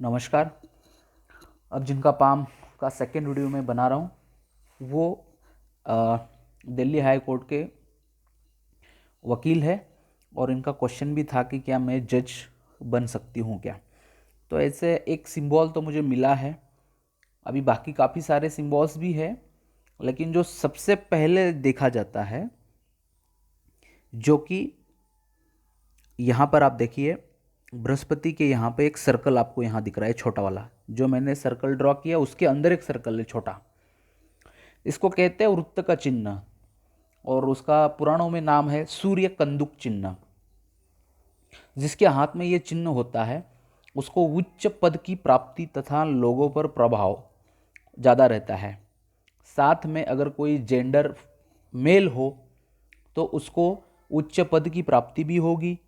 नमस्कार। अब जिनका पाम का सेकेंड वीडियो मैं बना रहा हूँ वो दिल्ली हाई कोर्ट के वकील है और इनका क्वेश्चन भी था कि क्या मैं जज बन सकती हूँ क्या। तो ऐसे एक सिंबल तो मुझे मिला है, अभी बाकी काफ़ी सारे सिंबल्स भी है, लेकिन जो सबसे पहले देखा जाता है जो कि यहाँ पर आप देखिए बृहस्पति के यहाँ पे एक सर्कल आपको यहाँ दिख रहा है, छोटा वाला जो मैंने सर्कल ड्रॉ किया उसके अंदर एक सर्कल है छोटा, इसको कहते हैं वृत्त का चिन्ह और उसका पुराणों में नाम है सूर्य कंदुक चिन्ह। जिसके हाथ में ये चिन्ह होता है उसको उच्च पद की प्राप्ति तथा लोगों पर प्रभाव ज़्यादा रहता है। साथ में अगर कोई जेंडर मेल हो तो उसको उच्च पद की प्राप्ति भी होगी,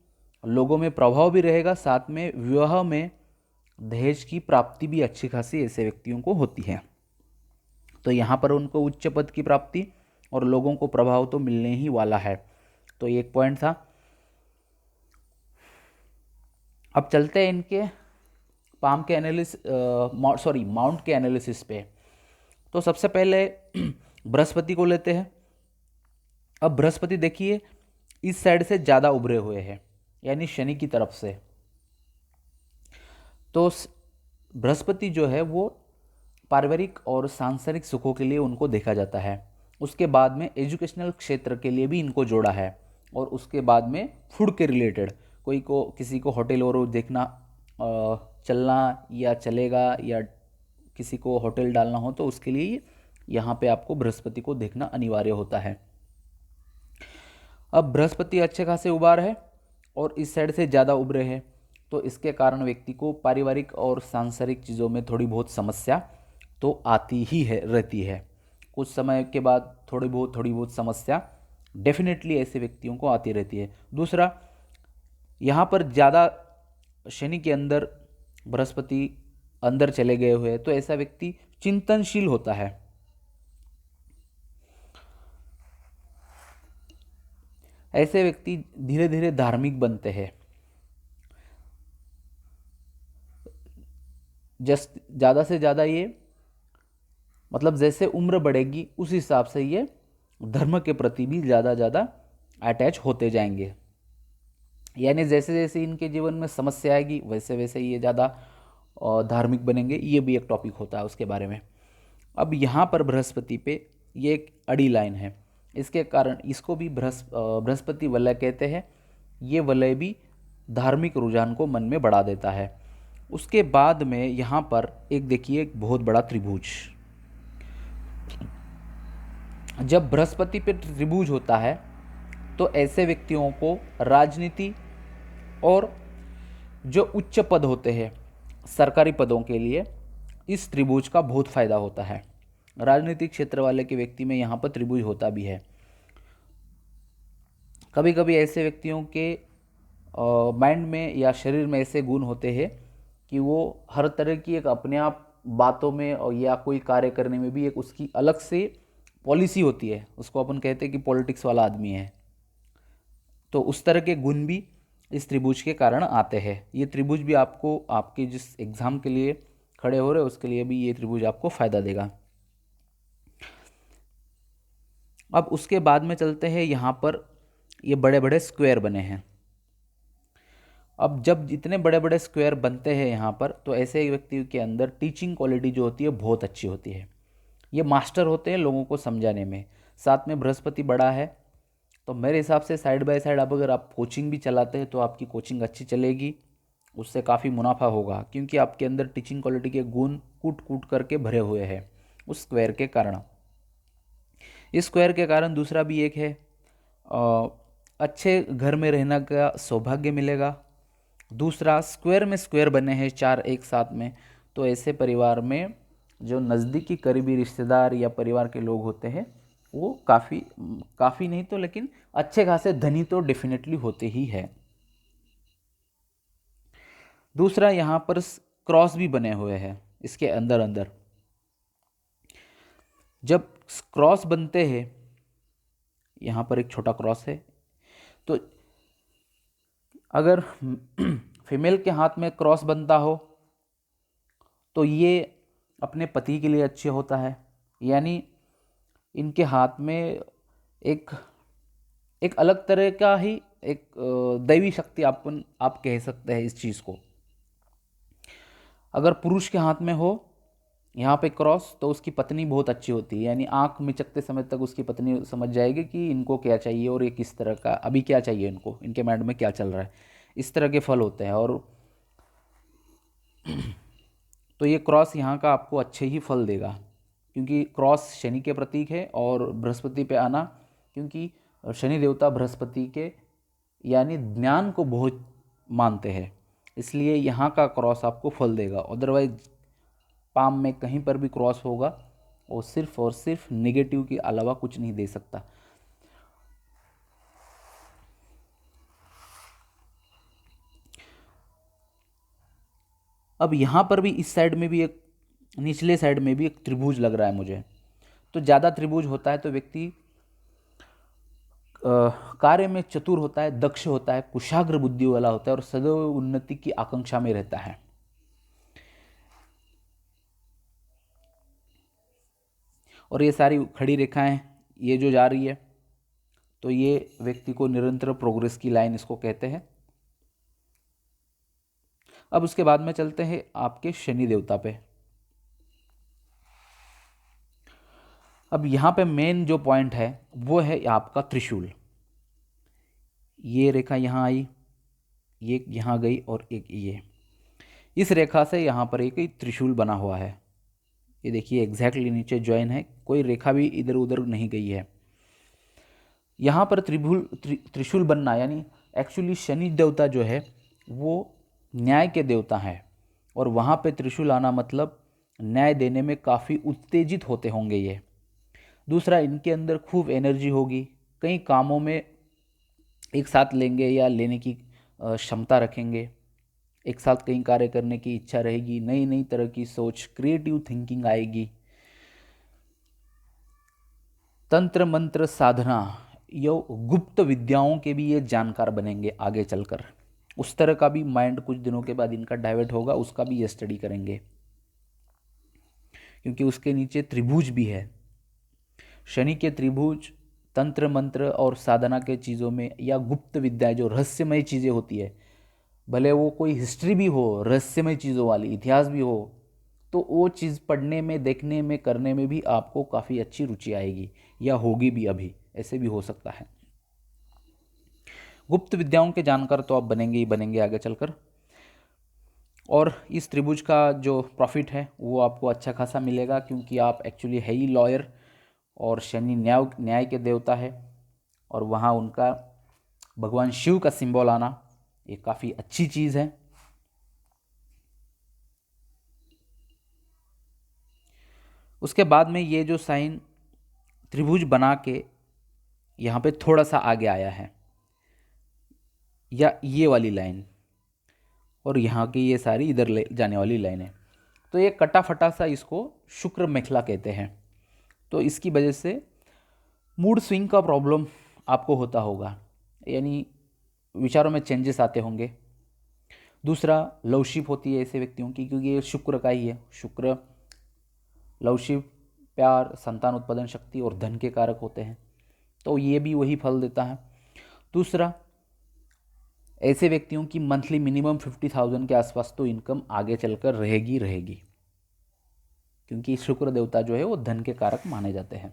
लोगों में प्रभाव भी रहेगा, साथ में विवाह में दहेज की प्राप्ति भी अच्छी खासी ऐसे व्यक्तियों को होती है। तो यहाँ पर उनको उच्च पद की प्राप्ति और लोगों को प्रभाव तो मिलने ही वाला है। तो ये एक पॉइंट था। अब चलते हैं इनके पाम के माउंट के एनालिसिस पे। तो सबसे पहले बृहस्पति को लेते हैं। अब बृहस्पति देखिए इस साइड से ज़्यादा उभरे हुए हैं, यानी शनि की तरफ से। तो बृहस्पति जो है वो पारिवारिक और सांसारिक सुखों के लिए उनको देखा जाता है। उसके बाद में एजुकेशनल क्षेत्र के लिए भी इनको जोड़ा है और उसके बाद में फूड के रिलेटेड कोई को किसी को होटल और देखना चलना या चलेगा या किसी को होटल डालना हो तो उसके लिए यहाँ पे आपको बृहस्पति को देखना अनिवार्य होता है। अब बृहस्पति अच्छे खासे उबार है और इस साइड से ज़्यादा उभरे हैं, तो इसके कारण व्यक्ति को पारिवारिक और सांसारिक चीज़ों में थोड़ी बहुत समस्या तो आती ही है रहती है। कुछ समय के बाद थोड़ी बहुत समस्या डेफिनेटली ऐसे व्यक्तियों को आती रहती है। दूसरा, यहाँ पर ज़्यादा शनि के अंदर बृहस्पति अंदर चले गए हुए तो ऐसा व्यक्ति चिंतनशील होता है। ऐसे व्यक्ति धीरे धीरे धार्मिक बनते हैं। जस्ट ज़्यादा से ज़्यादा ये मतलब जैसे उम्र बढ़ेगी उस हिसाब से ये धर्म के प्रति भी ज़्यादा अटैच होते जाएंगे। यानी जैसे जैसे इनके जीवन में समस्या आएगी वैसे वैसे ये ज़्यादा धार्मिक बनेंगे। ये भी एक टॉपिक होता है उसके बारे में। अब यहाँ पर बृहस्पति पे ये एक अड़ी लाइन है, इसके कारण इसको भी बृहस्पति वलय कहते हैं। ये वलय भी धार्मिक रुझान को मन में बढ़ा देता है। उसके बाद में यहाँ पर एक देखिए एक बहुत बड़ा त्रिभुज। जब बृहस्पति पे त्रिभुज होता है तो ऐसे व्यक्तियों को राजनीति और जो उच्च पद होते हैं सरकारी पदों के लिए इस त्रिभुज का बहुत फायदा होता है। राजनीतिक क्षेत्र वाले के व्यक्ति में यहाँ पर त्रिभुज होता भी है। कभी कभी ऐसे व्यक्तियों के माइंड में या शरीर में ऐसे गुण होते हैं कि वो हर तरह की एक अपने आप बातों में और या कोई कार्य करने में भी एक उसकी अलग से पॉलिसी होती है। उसको अपन कहते हैं कि पॉलिटिक्स वाला आदमी है। तो उस तरह के गुण भी इस त्रिभुज के कारण आते हैं। ये त्रिभुज भी आपको आपके जिस एग्ज़ाम के लिए खड़े हो रहे हैं उसके लिए भी ये त्रिभुज आपको फ़ायदा देगा। अब उसके बाद में चलते हैं, यहाँ पर ये बड़े बड़े स्क्वायर बने हैं। अब जब इतने बड़े बड़े स्क्वायर बनते हैं यहाँ पर तो ऐसे व्यक्ति के अंदर टीचिंग क्वालिटी जो होती है बहुत अच्छी होती है। ये मास्टर होते हैं लोगों को समझाने में। साथ में बृहस्पति बड़ा है तो मेरे हिसाब से साइड बाय साइड अब अगर आप कोचिंग भी चलाते हैं तो आपकी कोचिंग अच्छी चलेगी, उससे काफ़ी मुनाफा होगा क्योंकि आपके अंदर टीचिंग क्वालिटी के गुण कूट कूट करके भरे हुए हैं उस स्क्वायर के कारण। इस स्क्वायर के कारण दूसरा भी एक है, अच्छे घर में रहने का सौभाग्य मिलेगा। दूसरा, स्क्वायर में स्क्वायर बने हैं चार एक साथ में, तो ऐसे परिवार में जो नज़दीकी करीबी रिश्तेदार या परिवार के लोग होते हैं वो काफ़ी नहीं तो लेकिन अच्छे खासे धनी तो डेफिनेटली होते ही है। दूसरा, यहाँ पर क्रॉस भी बने हुए हैं इसके अंदर अंदर। जब क्रॉस बनते हैं, यहाँ पर एक छोटा क्रॉस है, तो अगर फीमेल के हाथ में क्रॉस बनता हो तो ये अपने पति के लिए अच्छे होता है, यानी इनके हाथ में एक एक अलग तरह का ही एक दैवी शक्ति आप कह सकते हैं इस चीज़ को। अगर पुरुष के हाथ में हो यहाँ पे क्रॉस, तो उसकी पत्नी बहुत अच्छी होती है, यानी आंख मिचकते समय तक उसकी पत्नी समझ जाएगी कि इनको क्या चाहिए और ये किस तरह का अभी क्या चाहिए, इनको इनके माइंड में क्या चल रहा है। इस तरह के फल होते हैं। और तो ये क्रॉस यहाँ का आपको अच्छे ही फल देगा, क्योंकि क्रॉस शनि के प्रतीक है। और बृहस्पति पे आना, क्योंकि शनि देवता बृहस्पति के यानी ज्ञान को बहुत मानते हैं, इसलिए यहाँ का क्रॉस आपको फल देगा। अदरवाइज पाम में कहीं पर भी क्रॉस होगा और सिर्फ नेगेटिव के अलावा कुछ नहीं दे सकता। अब यहाँ पर भी इस साइड में भी एक, निचले साइड में भी एक त्रिभुज लग रहा है मुझे। तो ज़्यादा त्रिभुज होता है तो व्यक्ति कार्य में चतुर होता है, दक्ष होता है, कुशाग्र बुद्धि वाला होता है और सदैव उन्नति की आकांक्षा में रहता है। और ये सारी खड़ी रेखाएं ये जो जा रही है, तो ये व्यक्ति को निरंतर प्रोग्रेस की लाइन इसको कहते हैं। अब उसके बाद में चलते हैं आपके शनि देवता पे। अब यहाँ पे मेन जो पॉइंट है वो है आपका त्रिशूल। ये रेखा यहाँ आई, ये यहाँ गई और एक ये, इस रेखा से यहाँ पर एक त्रिशूल बना हुआ है। ये देखिए एग्जैक्टली नीचे ज्वाइन है, कोई रेखा भी इधर उधर नहीं गई है। यहाँ पर त्रिशूल बनना, यानी एक्चुअली शनि देवता जो है वो न्याय के देवता हैं, और वहाँ पे त्रिशूल आना मतलब न्याय देने में काफ़ी उत्तेजित होते होंगे ये। दूसरा, इनके अंदर खूब एनर्जी होगी, कई कामों में एक साथ लेंगे या लेने की क्षमता रखेंगे, एक साथ कई कार्य करने की इच्छा रहेगी, नई नई तरह की सोच, क्रिएटिव थिंकिंग आएगी। तंत्र मंत्र साधना या गुप्त विद्याओं के भी ये जानकार बनेंगे आगे चलकर। उस तरह का भी माइंड कुछ दिनों के बाद इनका डाइवर्ट होगा, उसका भी ये स्टडी करेंगे, क्योंकि उसके नीचे त्रिभुज भी है। शनि के त्रिभुज तंत्र मंत्र और साधना के चीज़ों में, या गुप्त विद्या जो रहस्यमय चीज़ें होती है, भले वो कोई हिस्ट्री भी हो, रहस्यमय चीज़ों वाली इतिहास भी हो, तो वो चीज़ पढ़ने में, देखने में, करने में भी आपको काफ़ी अच्छी रुचि आएगी, या होगी भी, अभी ऐसे भी हो सकता है। गुप्त विद्याओं के जानकार तो आप बनेंगे ही बनेंगे आगे चलकर। और इस त्रिभुज का जो प्रॉफिट है वो आपको अच्छा खासा मिलेगा, क्योंकि आप एक्चुअली है ही लॉयर, और शनि न्याय के देवता है, और वहाँ उनका भगवान शिव का सिंबल आना ये काफ़ी अच्छी चीज़ है। उसके बाद में ये जो साइन त्रिभुज बना के यहाँ पे थोड़ा सा आगे आया है, या ये वाली लाइन, और यहाँ की ये सारी इधर ले जाने वाली लाइन है, तो ये कटा फटा सा इसको शुक्र मेखला कहते हैं। तो इसकी वजह से मूड स्विंग का प्रॉब्लम आपको होता होगा, यानी विचारों में चेंजेस आते होंगे। दूसरा, लवशिप होती है ऐसे व्यक्तियों की, क्योंकि ये शुक्र का ही है। शुक्र लवशिप, प्यार, संतान उत्पादन शक्ति और धन के कारक होते हैं, तो ये भी वही फल देता है। दूसरा, ऐसे व्यक्तियों की मंथली मिनिमम 50,000 के आसपास तो इनकम आगे चलकर रहेगी, क्योंकि शुक्र देवता जो है वो धन के कारक माने जाते हैं।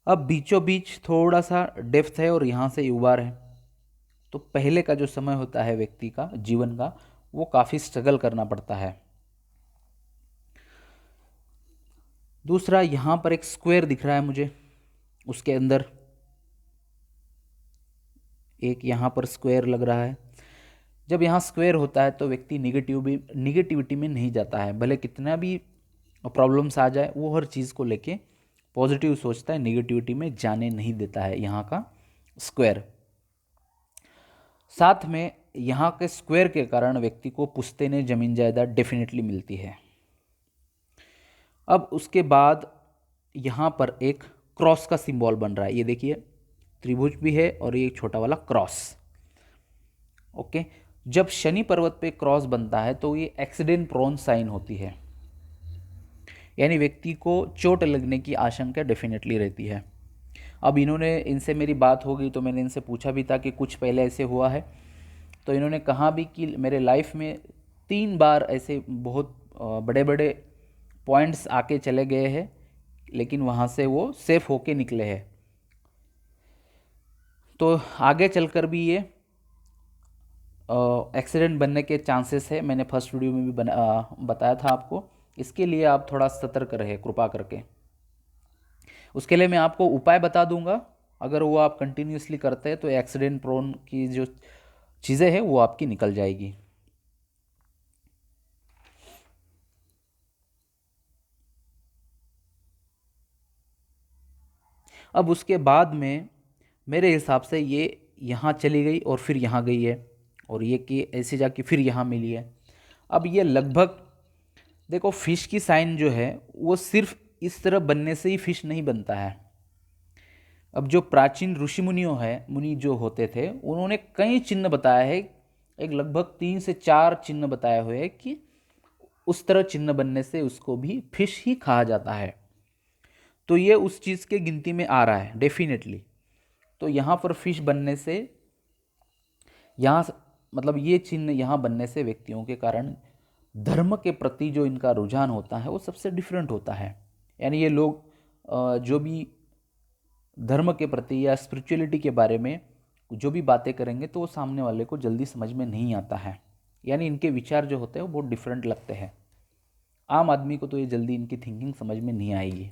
अब बीचों बीच थोड़ा सा डेप्थ है और यहाँ से उबार है, तो पहले का जो समय होता है व्यक्ति का जीवन का, वो काफ़ी स्ट्रगल करना पड़ता है। दूसरा, यहाँ पर एक स्क्वायर दिख रहा है मुझे, उसके अंदर एक यहाँ पर स्क्वायर लग रहा है। जब यहाँ स्क्वायर होता है तो व्यक्ति निगेटिविटी में नहीं जाता है, भले कितना भी प्रॉब्लम्स आ जाए वो हर चीज़ को लेके पॉजिटिव सोचता है, निगेटिविटी में जाने नहीं देता है यहाँ का स्क्वायर। साथ में यहाँ के स्क्वायर के कारण व्यक्ति को पुश्तैनी जमीन जायदाद डेफिनेटली मिलती है। अब उसके बाद यहाँ पर एक क्रॉस का सिंबल बन रहा है, ये देखिए त्रिभुज भी है और ये एक छोटा वाला क्रॉस। ओके, जब शनि पर्वत पे क्रॉस बनता है तो ये एक्सीडेंट प्रोन साइन होती है, यानी व्यक्ति को चोट लगने की आशंका डेफिनेटली रहती है। अब इन्होंने, इनसे मेरी बात हो गई तो मैंने इनसे पूछा भी था कि कुछ पहले ऐसे हुआ है, तो इन्होंने कहा भी कि मेरे लाइफ में 3 बार ऐसे बहुत बड़े बड़े पॉइंट्स आके चले गए हैं, लेकिन वहाँ से वो सेफ होके निकले हैं। तो आगे चलकर भी ये एक्सीडेंट बनने के चांसेस है, मैंने फर्स्ट वीडियो में भी बताया था आपको। इसके लिए आप थोड़ा सतर्क रहे कृपा करके। उसके लिए मैं आपको उपाय बता दूंगा, अगर वो आप कंटिन्यूसली करते हैं तो एक्सीडेंट प्रोन की जो चीज़ें हैं वो आपकी निकल जाएगी। अब उसके बाद में मेरे हिसाब से ये यहाँ चली गई और फिर यहाँ गई है, और ये कि ऐसे जाके फिर यहाँ मिली है। अब ये लगभग, देखो फिश की साइन जो है वो सिर्फ इस तरह बनने से ही फिश नहीं बनता है। अब जो प्राचीन ऋषि मुनियों है, मुनि जो होते थे, उन्होंने कई चिन्ह बताया है, एक लगभग 3 से 4 चिन्ह बताए हुए हैं कि उस तरह चिन्ह बनने से उसको भी फिश ही कहा जाता है। तो ये उस चीज़ के गिनती में आ रहा है डेफिनेटली। तो यहाँ पर फिश बनने से, यहाँ मतलब ये चिन्ह यहाँ बनने से व्यक्तियों के कारण धर्म के प्रति जो इनका रुझान होता है वो सबसे डिफरेंट होता है। यानी ये लोग जो भी धर्म के प्रति या स्पिरिचुअलिटी के बारे में जो भी बातें करेंगे तो वो सामने वाले को जल्दी समझ में नहीं आता है, यानी इनके विचार जो होते हैं वो बहुत डिफरेंट लगते हैं। आम आदमी को तो ये जल्दी इनकी थिंकिंग समझ में नहीं आएगी।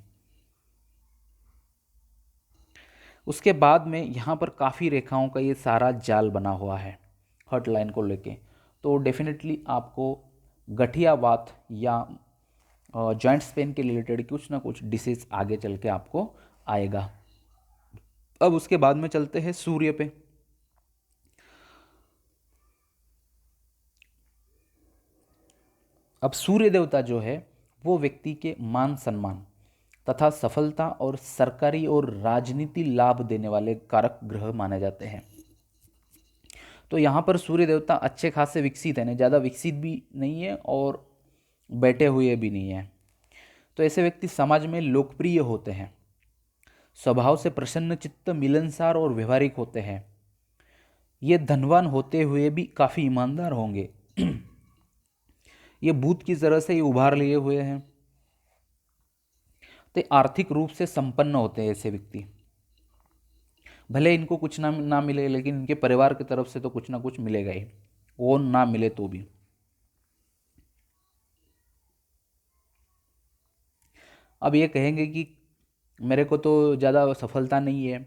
उसके बाद में यहाँ पर काफ़ी रेखाओं का ये सारा जाल बना हुआ है हर्ट लाइन को लेके, तो डेफिनेटली आपको गठियावात या जॉइंट्स पेन के रिलेटेड कुछ ना कुछ डिसीज आगे चल के आपको आएगा। अब उसके बाद में चलते हैं सूर्य पे। अब सूर्य देवता जो है वो व्यक्ति के मान सम्मान तथा सफलता और सरकारी और राजनीति लाभ देने वाले कारक ग्रह माने जाते हैं। तो यहाँ पर सूर्य देवता अच्छे खासे विकसित है, ज़्यादा विकसित भी नहीं है और बैठे हुए भी नहीं है। तो ऐसे व्यक्ति समाज में लोकप्रिय होते हैं, स्वभाव से प्रसन्न चित्त, मिलनसार और व्यवहारिक होते हैं। ये धनवान होते हुए भी काफ़ी ईमानदार होंगे। ये भूत की तरह से ही उभार लिए हुए हैं। तो आर्थिक रूप से संपन्न होते हैं ऐसे व्यक्ति, भले इनको कुछ ना मिले लेकिन इनके परिवार की तरफ से तो कुछ ना कुछ मिलेगा ही, वो ना मिले तो भी। अब ये कहेंगे कि मेरे को तो ज़्यादा सफलता नहीं है।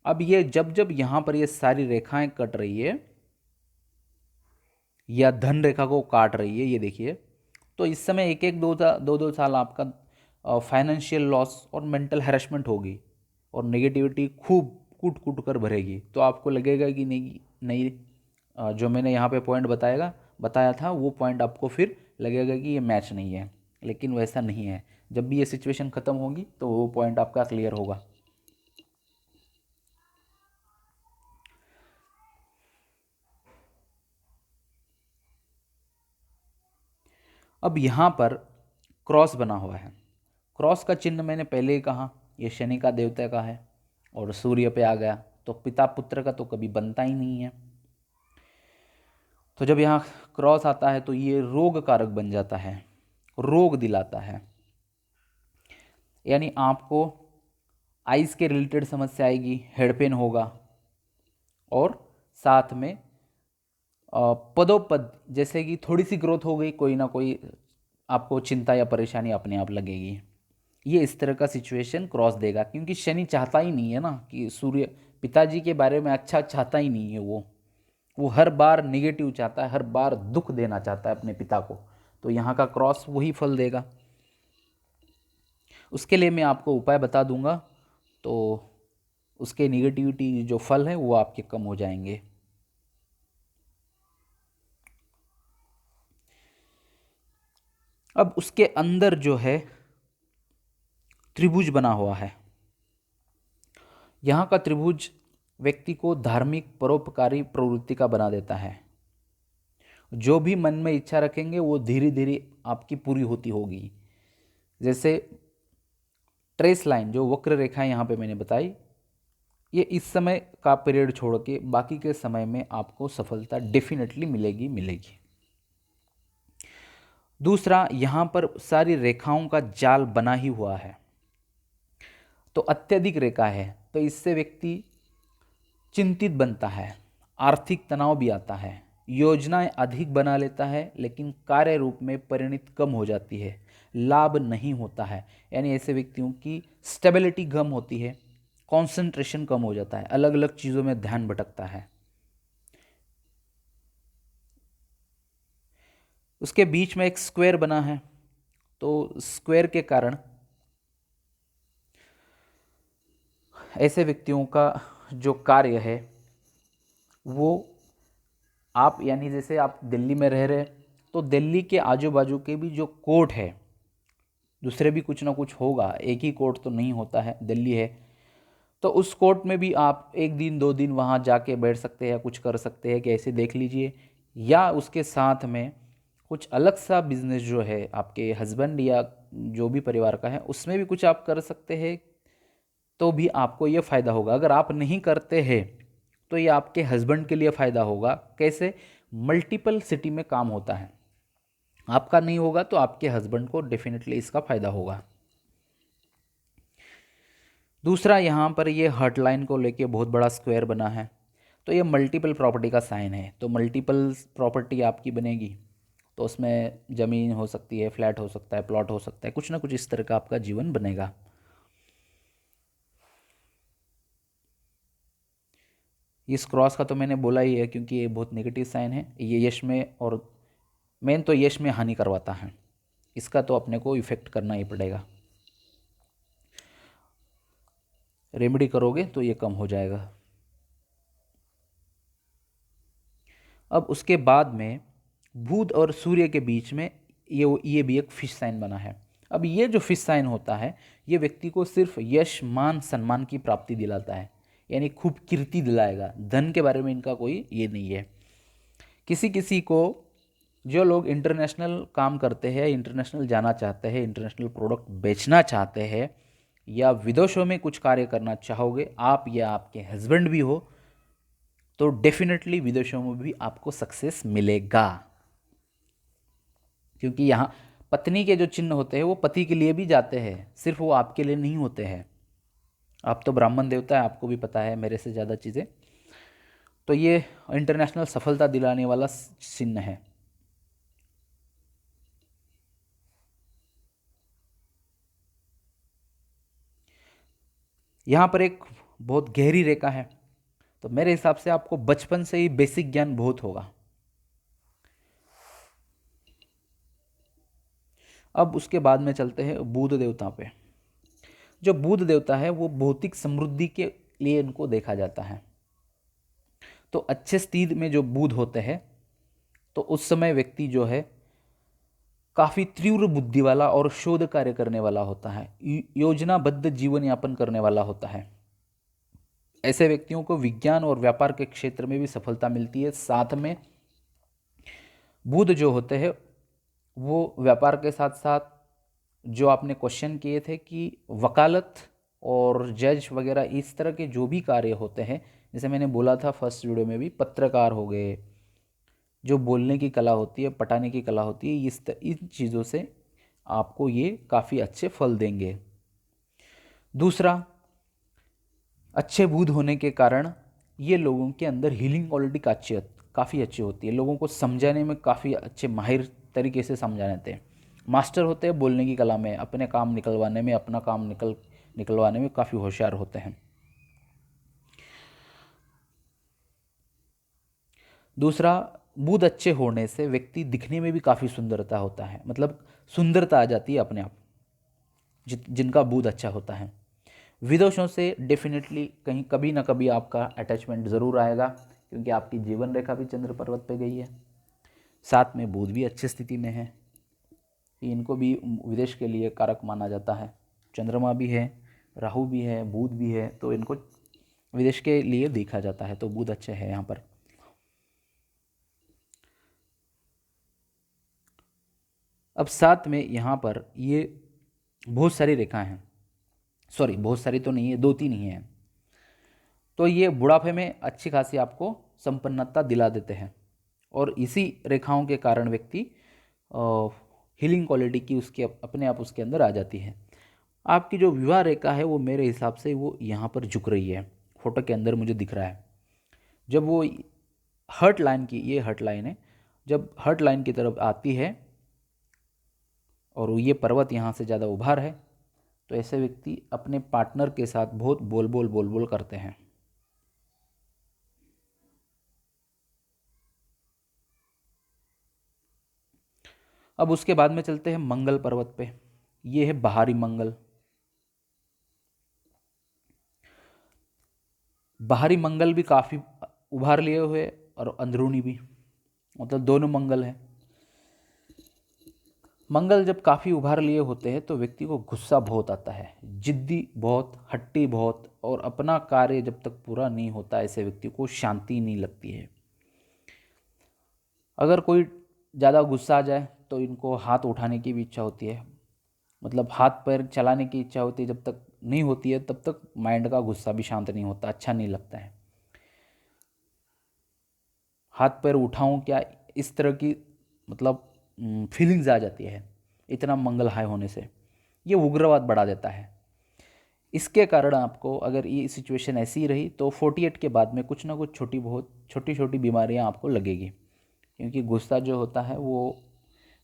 अब ये जब जब यहाँ पर ये सारी रेखाएं कट रही है या धन रेखा को काट रही है, ये देखिए, तो इस समय एक एक दो साल आपका फाइनेंशियल लॉस और मेंटल हैरेसमेंट होगी और नेगेटिविटी खूब कूट कूट कर भरेगी। तो आपको लगेगा कि नहीं नहीं, जो मैंने यहाँ पे पॉइंट बताया था वो पॉइंट आपको फिर लगेगा कि ये मैच नहीं है, लेकिन वैसा नहीं है। जब भी ये सिचुएशन ख़त्म होगी तो वो पॉइंट आपका क्लियर होगा। अब यहाँ पर क्रॉस बना हुआ है। क्रॉस का चिन्ह मैंने पहले ही कहा ये शनि का देवता का है और सूर्य पे आ गया, तो पिता पुत्र का तो कभी बनता ही नहीं है। तो जब यहाँ क्रॉस आता है तो ये रोग कारक बन जाता है, रोग दिलाता है। यानी आपको आइज के रिलेटेड समस्या आएगी, हेड पेन होगा, और साथ में पदोपद जैसे कि थोड़ी सी ग्रोथ हो गई, कोई ना कोई आपको चिंता या परेशानी अपने आप लगेगी। ये इस तरह का सिचुएशन क्रॉस देगा, क्योंकि शनि चाहता ही नहीं है ना कि सूर्य पिताजी के बारे में अच्छा चाहता ही नहीं है। वो हर बार निगेटिव चाहता है, हर बार दुख देना चाहता है अपने पिता को। तो यहाँ का क्रॉस वही फल देगा। उसके लिए मैं आपको उपाय बता दूंगा, तो उसके निगेटिविटी जो फल है वो आपके कम हो जाएंगे। अब उसके अंदर जो है त्रिभुज बना हुआ है, यहाँ का त्रिभुज व्यक्ति को धार्मिक परोपकारी प्रवृत्ति का बना देता है। जो भी मन में इच्छा रखेंगे वो धीरे धीरे आपकी पूरी होती होगी। जैसे ट्रेस लाइन, जो वक्र रेखा यहाँ पे मैंने बताई, ये इस समय का पीरियड छोड़ के बाकी के समय में आपको सफलता डेफिनेटली मिलेगी मिलेगी। दूसरा, यहाँ पर सारी रेखाओं का जाल बना ही हुआ है, तो अत्यधिक रेखा है, तो इससे व्यक्ति चिंतित बनता है, आर्थिक तनाव भी आता है, योजनाएं अधिक बना लेता है लेकिन कार्य रूप में परिणित कम हो जाती है, लाभ नहीं होता है। यानी ऐसे व्यक्तियों की स्टेबिलिटी कम होती है, कंसंट्रेशन कम हो जाता है, अलग अलग चीज़ों में ध्यान भटकता है। उसके बीच में एक स्क्वायर बना है, तो स्क्वायर के कारण ऐसे व्यक्तियों का जो कार्य है वो आप, यानी जैसे आप दिल्ली में रह रहे तो दिल्ली के आजू बाजू के भी जो कोर्ट है, दूसरे भी कुछ ना कुछ होगा, एक ही कोर्ट तो नहीं होता है, दिल्ली है तो उस कोर्ट में भी आप एक दिन 2 दिन वहाँ जाके बैठ सकते हैं, कुछ कर सकते हैं कि ऐसे देख लीजिए। या उसके साथ में कुछ अलग सा बिजनेस जो है आपके हस्बैंड या जो भी परिवार का है उसमें भी कुछ आप कर सकते हैं, तो भी आपको ये फ़ायदा होगा। अगर आप नहीं करते हैं तो ये आपके हस्बैंड के लिए फ़ायदा होगा। कैसे? मल्टीपल सिटी में काम होता है, आपका नहीं होगा तो आपके हस्बैंड को डेफिनेटली इसका फ़ायदा होगा। दूसरा, यहाँ पर ये हर्ट लाइन को लेके बहुत बड़ा स्क्वायर बना है, तो ये मल्टीपल प्रॉपर्टी का साइन है, तो मल्टीपल प्रॉपर्टी आपकी बनेगी, तो उसमें ज़मीन हो सकती है, फ्लैट हो सकता है, प्लॉट हो सकता है, कुछ ना कुछ इस तरह का आपका जीवन बनेगा। इस क्रॉस का तो मैंने बोला ही है क्योंकि ये बहुत नेगेटिव साइन है, ये यश में, और मेन तो यश में हानि करवाता है, इसका तो अपने को इफेक्ट करना ही पड़ेगा। रेमेडी करोगे तो ये कम हो जाएगा। अब उसके बाद में बुध और सूर्य के बीच में ये भी एक फिश साइन बना है। अब ये जो फिश साइन होता है ये व्यक्ति को सिर्फ यश, मान, सम्मान की प्राप्ति दिलाता है, यानी खूब कीर्ति दिलाएगा। धन के बारे में इनका कोई ये नहीं है। किसी किसी को, जो लोग इंटरनेशनल काम करते हैं, इंटरनेशनल जाना चाहते हैं, इंटरनेशनल प्रोडक्ट बेचना चाहते हैं, या विदेशों में कुछ कार्य करना चाहोगे आप या आपके हस्बैंड भी हो, तो डेफिनेटली विदेशों में भी आपको सक्सेस मिलेगा। क्योंकि यहाँ पत्नी के जो चिन्ह होते हैं वो पति के लिए भी जाते हैं, सिर्फ वो आपके लिए नहीं होते हैं। आप तो ब्राह्मण देवता है, आपको भी पता है मेरे से ज़्यादा चीज़ें। तो ये इंटरनेशनल सफलता दिलाने वाला चिन्ह है। यहाँ पर एक बहुत गहरी रेखा है, तो मेरे हिसाब से आपको बचपन से ही बेसिक ज्ञान बहुत होगा। अब उसके बाद में चलते हैं बुध देवता पे। जो बुध देवता है वो भौतिक समृद्धि के लिए इनको देखा जाता है। तो अच्छे स्थिति में जो बुध होते हैं तो उस समय व्यक्ति जो है काफ़ी तीव्र बुद्धि वाला और शोध कार्य करने वाला होता है, योजनाबद्ध जीवन यापन करने वाला होता है। ऐसे व्यक्तियों को विज्ञान और व्यापार के क्षेत्र में भी सफलता मिलती है। साथ में बुध जो होते हैं वो व्यापार के साथ साथ, जो आपने क्वेश्चन किए थे कि वकालत और जज वगैरह इस तरह के जो भी कार्य होते हैं, जैसे मैंने बोला था फर्स्ट वीडियो में भी, पत्रकार हो गए, जो बोलने की कला होती है, पटाने की कला होती है, इन चीज़ों से आपको ये काफ़ी अच्छे फल देंगे। दूसरा, अच्छे बुध होने के कारण ये लोगों के अंदर हीलिंग क्वालिटी काफ़ी अच्छी होती है, लोगों को समझाने में काफ़ी अच्छे माहिर तरीके से समझा देते हैं। मास्टर होते हैं बोलने की कला में, अपने काम निकलवाने में, अपना काम निकलवाने में काफ़ी होशियार होते हैं। दूसरा, बुध अच्छे होने से व्यक्ति दिखने में भी काफ़ी सुंदरता होता है, मतलब सुंदरता आ जाती है अपने आप, जिनका बुध अच्छा होता है। विदेशों से डेफिनेटली कहीं कभी ना कभी आपका अटैचमेंट ज़रूर आएगा, क्योंकि आपकी जीवन रेखा भी चंद्र पर्वत पे गई है, साथ में बुध भी अच्छी स्थिति में है, इनको भी विदेश के लिए कारक माना जाता है। चंद्रमा भी है, राहु भी है, बुध भी है, तो इनको विदेश के लिए देखा जाता है, तो बुध अच्छे है यहाँ पर। अब साथ में यहाँ पर ये बहुत सारी रेखाएं हैं, सॉरी बहुत सारी तो नहीं है, 2-3 ही हैं। तो ये बुढ़ापे में अच्छी खासी आपको संपन्नता दिला देते हैं, और इसी रेखाओं के कारण व्यक्ति हीलिंग क्वालिटी की उसके अपने आप उसके अंदर आ जाती है। आपकी जो विवाह रेखा है वो मेरे हिसाब से वो यहाँ पर झुक रही है, फोटो के अंदर मुझे दिख रहा है। जब वो हर्ट लाइन की, ये हर्ट लाइन है, जब हर्ट लाइन की तरफ आती है और ये पर्वत यहाँ से ज़्यादा उभार है, तो ऐसे व्यक्ति अपने पार्टनर के साथ बहुत बोल बोल करते हैं। अब उसके बाद में चलते हैं मंगल पर्वत पे। ये है बाहरी मंगल। बाहरी मंगल भी काफ़ी उभार लिए हुए और अंदरूनी भी, मतलब दोनों मंगल है। मंगल जब काफ़ी उभार लिए होते हैं तो व्यक्ति को गुस्सा बहुत आता है, जिद्दी बहुत, हट्टी बहुत, और अपना कार्य जब तक पूरा नहीं होता ऐसे व्यक्ति को शांति नहीं लगती है। अगर कोई ज़्यादा गुस्सा आ जाए तो इनको हाथ उठाने की भी इच्छा होती है, मतलब हाथ पैर चलाने की इच्छा होती है। जब तक नहीं होती है तब तक माइंड का गुस्सा भी शांत नहीं होता, अच्छा नहीं लगता है। हाथ पैर उठाऊं क्या, इस तरह की मतलब फीलिंग्स आ जाती है इतना मंगल हाई होने से। ये उग्रवाद बढ़ा देता है। इसके कारण आपको अगर ये सिचुएशन ऐसी ही रही तो 48 के बाद में कुछ ना कुछ छोटी छोटी बीमारियां आपको लगेगी, क्योंकि गुस्सा जो होता है वो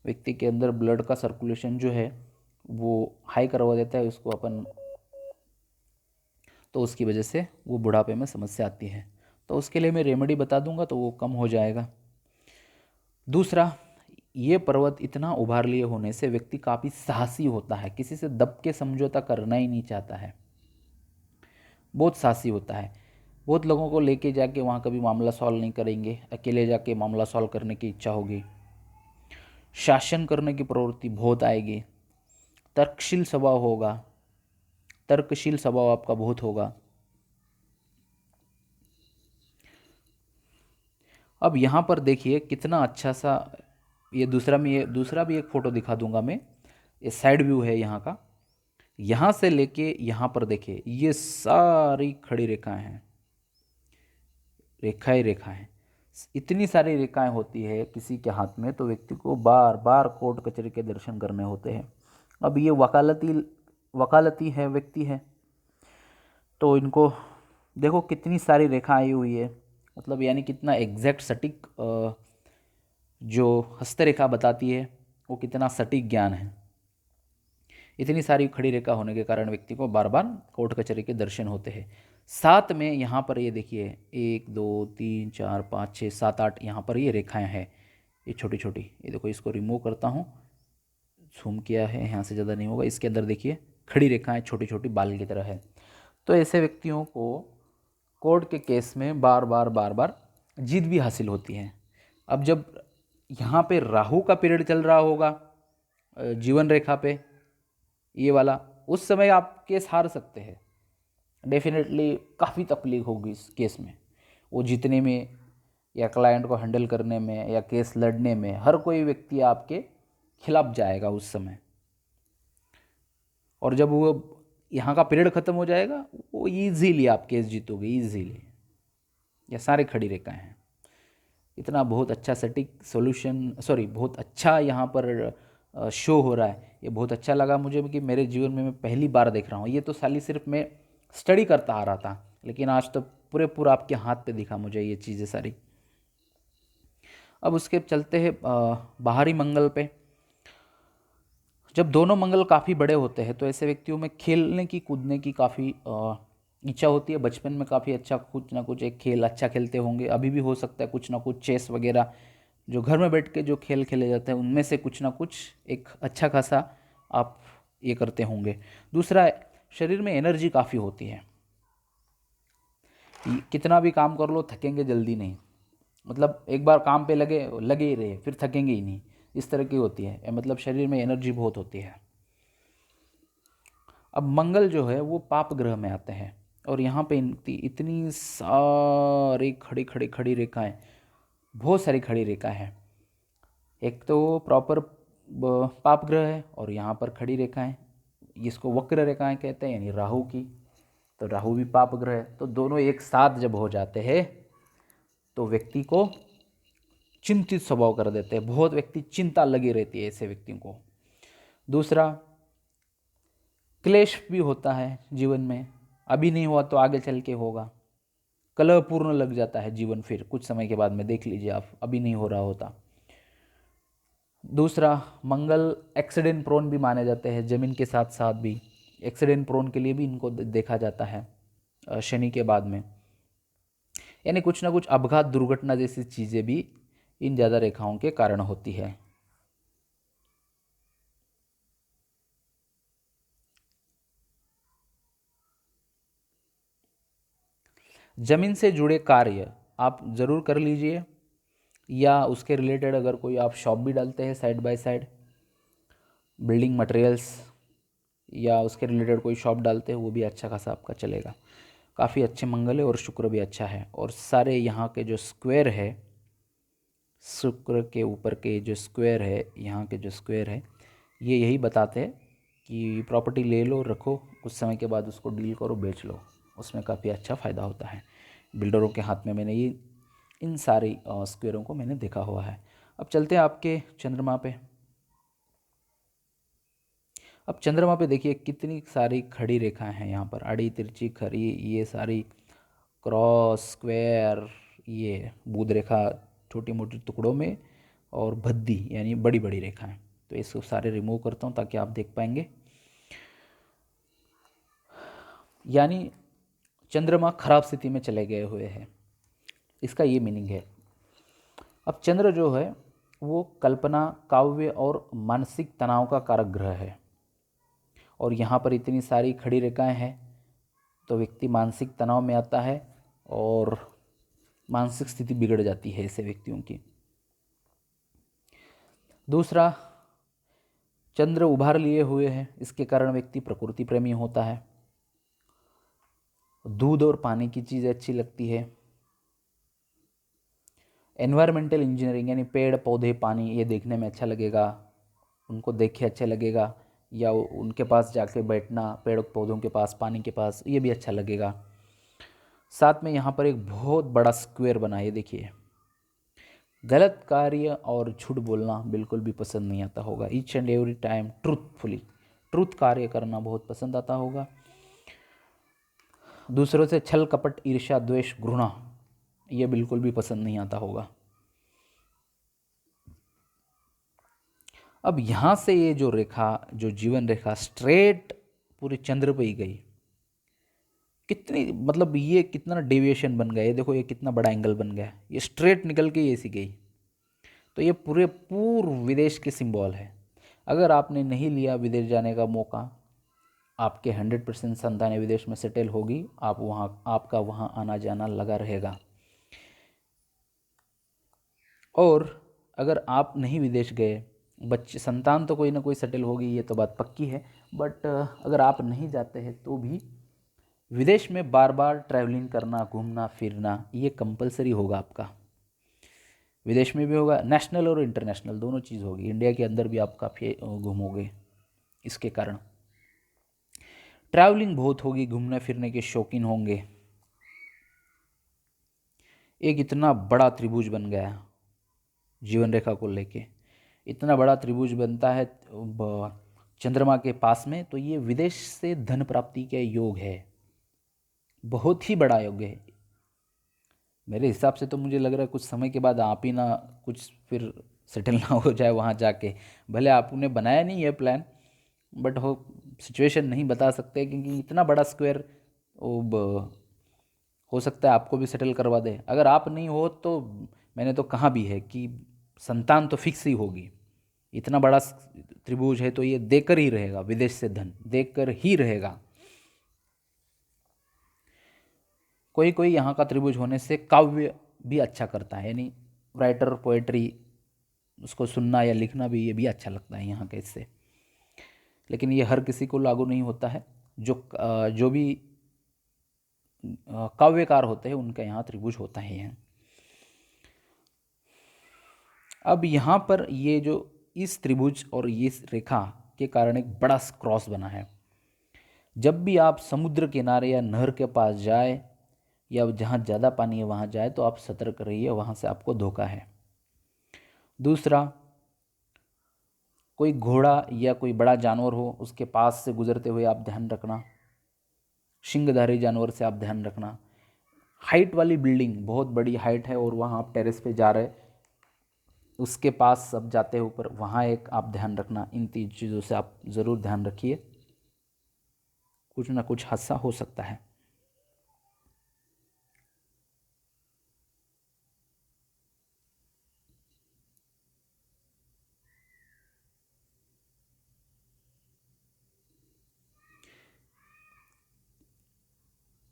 व्यक्ति के अंदर ब्लड का सर्कुलेशन जो है वो हाई करवा देता है उसको अपन, तो उसकी वजह से वो बुढ़ापे में समस्या आती है। तो उसके लिए मैं रेमेडी बता दूंगा तो वो कम हो जाएगा। दूसरा, ये पर्वत इतना उभार लिए होने से व्यक्ति काफ़ी साहसी होता है, किसी से दब के समझौता करना ही नहीं चाहता है, बहुत साहसी होता है। बहुत लोगों को लेके जाके वहाँ कभी मामला सॉल्व नहीं करेंगे, अकेले जाके मामला सॉल्व करने की इच्छा होगी। शासन करने की प्रवृत्ति बहुत आएगी। तर्कशील स्वभाव होगा, तर्कशील स्वभाव आपका बहुत होगा। अब यहाँ पर देखिए कितना अच्छा सा, ये दूसरा भी एक फ़ोटो दिखा दूंगा मैं। ये साइड व्यू है यहाँ का। यहाँ से लेके यहाँ पर देखिए ये सारी खड़ी रेखाएं हैं, रेखाएं रेखाएं। इतनी सारी रेखाएं होती है किसी के हाथ में तो व्यक्ति को बार बार कोर्ट कचहरी के दर्शन करने होते हैं। अब ये वकालती है व्यक्ति है, तो इनको देखो कितनी सारी रेखा आई हुई है, मतलब यानी कितना एग्जैक्ट सटीक जो हस्तरेखा बताती है वो कितना सटीक ज्ञान है। इतनी सारी खड़ी रेखा होने के कारण व्यक्ति को बार बार कोर्ट कचहरी के दर्शन होते हैं। साथ में यहाँ पर ये देखिए 1 2 3 4 5 6 7 8 यहाँ पर ये रेखाएं हैं, ये छोटी छोटी। ये देखो, इसको रिमूव करता हूँ, जूम किया है, यहाँ से ज़्यादा नहीं होगा। इसके अंदर देखिए खड़ी रेखाएं छोटी छोटी बाल की तरह है। तो ऐसे व्यक्तियों को कोर्ट के केस में बार बार जीत भी हासिल होती है। अब जब यहाँ पे राहु का पीरियड चल रहा होगा जीवन रेखा पे, ये वाला, उस समय आप केस हार सकते हैं। डेफिनेटली काफ़ी तकलीफ होगी इस केस में, वो जीतने में या क्लाइंट को हैंडल करने में या केस लड़ने में। हर कोई व्यक्ति आपके खिलाफ जाएगा उस समय, और जब वो यहाँ का पीरियड ख़त्म हो जाएगा वो ईजीली आप केस जीतोगे, ईजीली। ये सारे खड़ी रेखाएं हैं। इतना बहुत अच्छा सटीक सॉल्यूशन, सॉरी बहुत अच्छा यहाँ पर शो हो रहा है। ये बहुत अच्छा लगा मुझे कि मेरे जीवन में मैं पहली बार देख रहा हूँ। ये तो साली सिर्फ मैं स्टडी करता आ रहा था, लेकिन आज तो पूरा आपके हाथ पे दिखा मुझे ये चीज़ें सारी। अब उसके चलते हैं बाहरी मंगल पे। जब दोनों मंगल काफ़ी बड़े होते हैं तो ऐसे व्यक्तियों में खेलने की कूदने की काफ़ी इच्छा होती है। बचपन में काफ़ी अच्छा कुछ ना कुछ एक खेल अच्छा खेलते होंगे, अभी भी हो सकता है कुछ ना कुछ चेस वगैरह जो घर में बैठ के जो खेल खेले जाते हैं उनमें से कुछ ना कुछ एक अच्छा खासा आप ये करते होंगे। दूसरा, शरीर में एनर्जी काफ़ी होती है, कितना भी काम कर लो थकेंगे जल्दी नहीं, मतलब एक बार काम पे लगे ही रहे फिर थकेंगे ही नहीं, इस तरह की होती है। मतलब शरीर में एनर्जी बहुत होती है। अब मंगल जो है वो पाप ग्रह में आते हैं, और यहाँ पे इतनी सारी खड़ी खड़ी खड़ी रेखाएं, बहुत सारी खड़ी रेखा है। एक तो प्रॉपर पाप ग्रह है और यहाँ पर खड़ी रेखाएं, इसको वक्र रेखाएं कहते हैं, यानी राहु की। तो राहु भी पाप ग्रह है, तो दोनों एक साथ जब हो जाते हैं तो व्यक्ति को चिंतित स्वभाव कर देते हैं। बहुत व्यक्ति चिंता लगी रहती है ऐसे व्यक्तियों को। दूसरा, क्लेश भी होता है जीवन में, अभी नहीं हुआ तो आगे चल के होगा। कलहपूर्ण लग जाता है जीवन फिर कुछ समय के बाद में, देख लीजिए आप, अभी नहीं हो रहा होता। दूसरा, मंगल एक्सीडेंट प्रोन भी माने जाते हैं, जमीन के साथ साथ भी एक्सीडेंट प्रोन के लिए भी इनको देखा जाता है शनि के बाद में। यानी कुछ ना कुछ अपघात दुर्घटना जैसी चीज़ें भी इन ज़्यादा रेखाओं के कारण होती है। जमीन से जुड़े कार्य आप ज़रूर कर लीजिए, या उसके रिलेटेड अगर कोई आप शॉप भी डालते हैं side by side, building materials या उसके रिलेटेड कोई शॉप डालते हैं, वो भी अच्छा खासा आपका चलेगा। काफ़ी अच्छे मंगल है और शुक्र भी अच्छा है। और सारे यहाँ के जो स्क्वायर है, शुक्र के ऊपर के जो स्क्वायर है, यहाँ के जो स्क्वायर है, ये यही बताते हैं कि प्रॉपर्टी ले लो, रखो, कुछ समय के बाद उसको डील करो, बेच लो, उसमें काफ़ी अच्छा फ़ायदा होता है। बिल्डरों के हाथ में मैंने ये इन सारे स्क्वायरों को मैंने देखा हुआ है। अब चलते हैं आपके चंद्रमा पे। अब चंद्रमा पे देखिए कितनी सारी खड़ी रेखाएं हैं यहाँ पर, आड़ी तिरछी खड़ी, ये सारी क्रॉस स्क्वायर, ये बुध रेखा छोटी मोटी टुकड़ों में, और भद्दी यानी बड़ी बड़ी रेखाएं। तो इसको सारे रिमूव करता हूँ ताकि आप देख पाएंगे। यानी चंद्रमा खराब स्थिति में चले गए हुए हैं, इसका ये मीनिंग है। अब चंद्र जो है वो कल्पना, काव्य और मानसिक तनाव का कारक ग्रह है, और यहाँ पर इतनी सारी खड़ी रेखाएं हैं तो व्यक्ति मानसिक तनाव में आता है और मानसिक स्थिति बिगड़ जाती है ऐसे व्यक्तियों की। दूसरा, चंद्र उभार लिए हुए हैं, इसके कारण व्यक्ति प्रकृति प्रेमी होता है, दूध और पानी की चीज़ें अच्छी लगती है। एनवायरमेंटल इंजीनियरिंग यानी पेड़ पौधे पानी, ये देखने में अच्छा लगेगा, उनको देख के अच्छा लगेगा, या उनके पास जाके बैठना, पेड़ पौधों के पास, पानी के पास, ये भी अच्छा लगेगा। साथ में यहाँ पर एक बहुत बड़ा स्क्वायर बना है, देखिए। गलत कार्य और झूठ बोलना बिल्कुल भी पसंद नहीं आता होगा। Each and every time truth कार्य करना बहुत पसंद आता होगा। दूसरों से छल कपट, ईर्ष्या, द्वेष, घृणा, ये बिल्कुल भी पसंद नहीं आता होगा। अब यहाँ से ये जो रेखा, जो जीवन रेखा स्ट्रेट पूरे चंद्र पे ही गई, कितनी, मतलब ये कितना डेविएशन बन गया, ये देखो, ये कितना बड़ा एंगल बन गया, ये स्ट्रेट निकल के ऐसी गई। तो ये पूरे पूर्व विदेश के सिंबल है। अगर आपने नहीं लिया विदेश जाने का मौका, आपके 100% संतानें विदेश में सेटल होगी, आप वहाँ, आपका वहाँ आना जाना लगा रहेगा। और अगर आप नहीं विदेश गए, बच्चे संतान तो कोई ना कोई सेटल होगी, ये तो बात पक्की है, बट अगर आप नहीं जाते हैं तो भी विदेश में बार बार ट्रैवलिंग करना, घूमना फिरना, ये कंपलसरी होगा आपका। विदेश में भी होगा, नेशनल और इंटरनेशनल दोनों चीज़ होगी, इंडिया के अंदर भी आप काफ़ी घूमोगे। इसके कारण ट्रैवलिंग बहुत होगी, घूमने फिरने के शौकीन होंगे। एक इतना बड़ा त्रिभुज बन गया जीवन रेखा को लेके, इतना बड़ा त्रिभुज बनता है चंद्रमा के पास में, तो ये विदेश से धन प्राप्ति के योग है, बहुत ही बड़ा योग है। मेरे हिसाब से तो मुझे लग रहा है कुछ समय के बाद आप ही ना कुछ फिर सेटल ना हो जाए वहाँ जाके। भले आपने बनाया नहीं है प्लान, बट सिचुएशन नहीं बता सकते, क्योंकि इतना बड़ा स्क्वायर हो सकता है आपको भी सेटल करवा दे। अगर आप नहीं हो तो मैंने तो कहा भी है कि संतान तो फिक्स ही होगी। इतना बड़ा त्रिभुज है तो ये देकर ही रहेगा, विदेश से धन देकर ही रहेगा। कोई कोई यहाँ का त्रिभुज होने से काव्य भी अच्छा करता है, यानी राइटर, पोएट्री, उसको सुनना या लिखना भी, ये भी अच्छा लगता है यहाँ के इससे। लेकिन ये हर किसी को लागू नहीं होता है। जो भी काव्यकार होते हैं उनका यहाँ त्रिभुज होता है। अब यहाँ पर ये जो इस त्रिभुज और ये रेखा के कारण एक बड़ा क्रॉस बना है। जब भी आप समुद्र किनारे या नहर के पास जाए या जहाँ ज़्यादा पानी है वहाँ जाए तो आप सतर्क रहिए, वहाँ से आपको धोखा है। दूसरा, कोई घोड़ा या कोई बड़ा जानवर हो उसके पास से गुजरते हुए आप ध्यान रखना, सिंगधारी जानवर से आप ध्यान रखना। हाइट वाली बिल्डिंग, बहुत बड़ी हाइट है और वहाँ आप टेरेस पे जा रहे, उसके पास सब जाते हैं ऊपर, वहाँ एक आप ध्यान रखना। इन 3 चीज़ों से आप ज़रूर ध्यान रखिए, कुछ ना कुछ हादसा हो सकता है।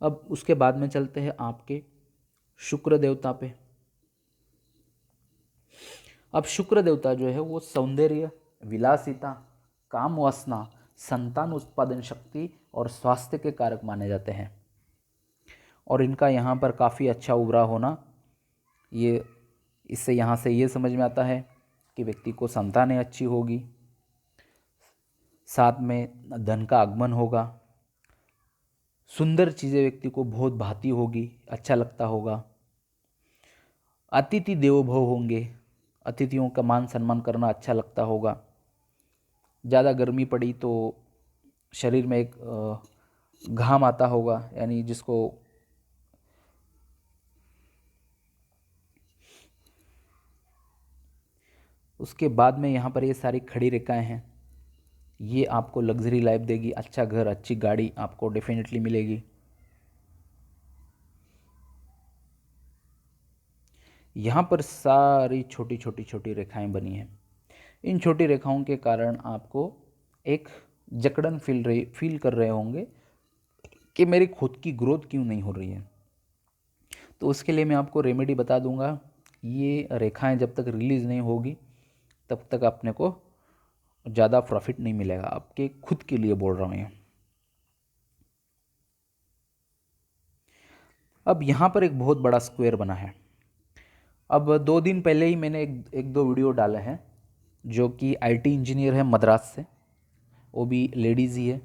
अब उसके बाद में चलते हैं आपके शुक्र देवता पे। अब शुक्र देवता जो है वो सौंदर्य, विलासिता, काम वासना, संतान उत्पादन शक्ति और स्वास्थ्य के कारक माने जाते हैं। और इनका यहाँ पर काफ़ी अच्छा उभरा होना, ये इससे यहाँ से ये समझ में आता है कि व्यक्ति को संतानें अच्छी होगी, साथ में धन का आगमन होगा, सुंदर चीज़ें व्यक्ति को बहुत भाती होगी, अच्छा लगता होगा, अतिथि देवो भव होंगे, अतिथियों का मान सम्मान करना अच्छा लगता होगा। ज़्यादा गर्मी पड़ी तो शरीर में एक घाम आता होगा, यानी जिसको उसके बाद में यहाँ पर ये सारी खड़ी रेखाएं हैं, ये आपको लग्जरी लाइफ देगी, अच्छा घर, अच्छी गाड़ी आपको डेफिनेटली मिलेगी। यहाँ पर सारी छोटी छोटी छोटी रेखाएं बनी हैं। इन छोटी रेखाओं के कारण आपको एक जकड़न फील कर रहे होंगे कि मेरी खुद की ग्रोथ क्यों नहीं हो रही है। तो उसके लिए मैं आपको रेमेडी बता दूंगा। ये रेखाएं जब तक रिलीज़ नहीं होगी तब तक अपने को ज़्यादा प्रॉफिट नहीं मिलेगा। आपके खुद के लिए बोल रहा हूँ ये। अब यहाँ पर एक बहुत बड़ा स्क्वायर बना है। अब 2 दिन पहले ही मैंने एक दो वीडियो डाले हैं, जो कि आईटी इंजीनियर है मद्रास से, वो भी लेडीज़ ही है।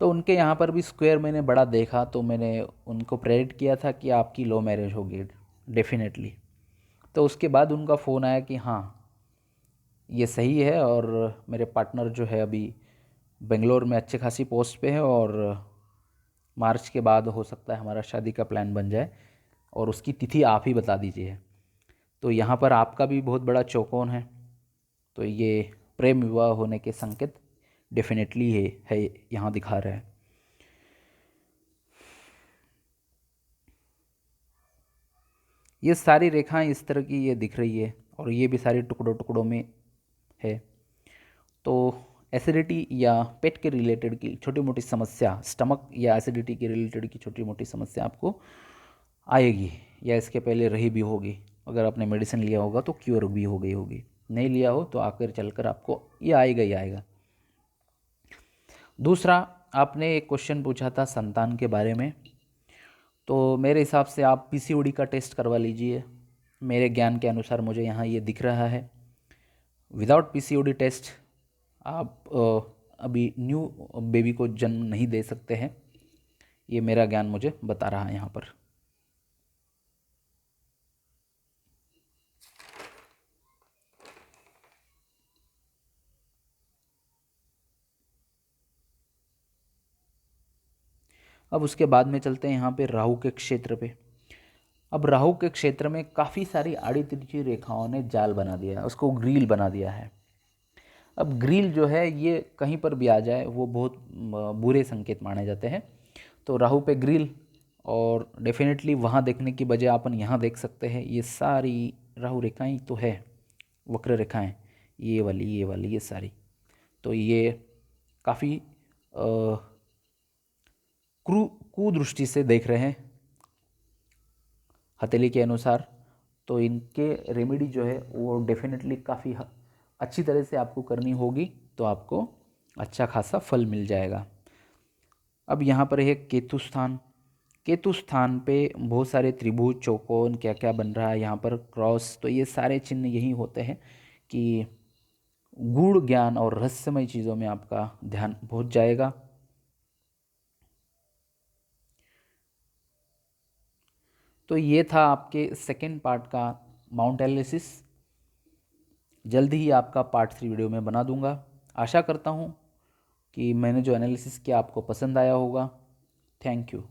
तो उनके यहाँ पर भी स्क्वायर मैंने बड़ा देखा, तो मैंने उनको प्रेडिक्ट किया था कि आपकी लव मैरिज होगी डेफिनेटली। तो उसके बाद उनका फ़ोन आया कि हाँ ये सही है, और मेरे पार्टनर जो है अभी बेंगलोर में अच्छे खासी पोस्ट पे है, और मार्च के बाद हो सकता है हमारा शादी का प्लान बन जाए, और उसकी तिथि आप ही बता दीजिए। तो यहाँ पर आपका भी बहुत बड़ा चौकोन है, तो ये प्रेम विवाह होने के संकेत डेफिनेटली है यहाँ दिखा रहा है। ये सारी रेखाएं इस तरह की ये दिख रही है, और ये भी सारी टुकड़ों टुकड़ों में है। तो एसिडिटी या पेट के रिलेटेड की छोटी मोटी समस्या, स्टमक या एसिडिटी के रिलेटेड की छोटी मोटी समस्या आपको आएगी, या इसके पहले रही भी होगी। अगर आपने मेडिसिन लिया होगा तो क्योर भी हो गई होगी, नहीं लिया हो तो आकर चलकर आपको ये आएगा ही आएगा। दूसरा, आपने एक क्वेश्चन पूछा था संतान के बारे में, तो मेरे हिसाब से आप पीसीओडी का टेस्ट करवा लीजिए। मेरे ज्ञान के अनुसार मुझे यहाँ ये दिख रहा है, विदाउट पीसीओडी टेस्ट आप अभी न्यू बेबी को जन्म नहीं दे सकते हैं, ये मेरा ज्ञान मुझे बता रहा है यहाँ पर। अब उसके बाद में चलते हैं यहाँ पे राहु के क्षेत्र पे। अब राहु के क्षेत्र में काफ़ी सारी आड़ी तिरछी रेखाओं ने जाल बना दिया है, उसको ग्रिल बना दिया है। अब ग्रिल जो है ये कहीं पर भी आ जाए वो बहुत बुरे संकेत माने जाते हैं। तो राहु पे ग्रिल, और डेफिनेटली वहाँ देखने की बजाय अपन यहाँ देख सकते हैं, ये सारी राहु रेखाएं तो है, वक्र रेखाएं, ये वाली ये सारी। तो ये काफ़ी कुदृष्टि से देख रहे हैं हथेली के अनुसार। तो इनके रेमेडी जो है वो डेफिनेटली काफ़ी अच्छी तरह से आपको करनी होगी, तो आपको अच्छा खासा फल मिल जाएगा। अब यहाँ पर है केतु स्थान। केतु स्थान पे बहुत सारे त्रिभुज, चौकोन, क्या क्या बन रहा है यहाँ पर, क्रॉस, तो ये सारे चिन्ह यही होते हैं कि गूढ़ ज्ञान और रहस्यमय चीज़ों में आपका ध्यान पहुँच जाएगा। तो ये था आपके सेकेंड पार्ट का माउंट एनालिसिस। जल्द ही आपका पार्ट 3 वीडियो में बना दूंगा। आशा करता हूँ कि मैंने जो एनालिसिस किया आपको पसंद आया होगा। Thank you.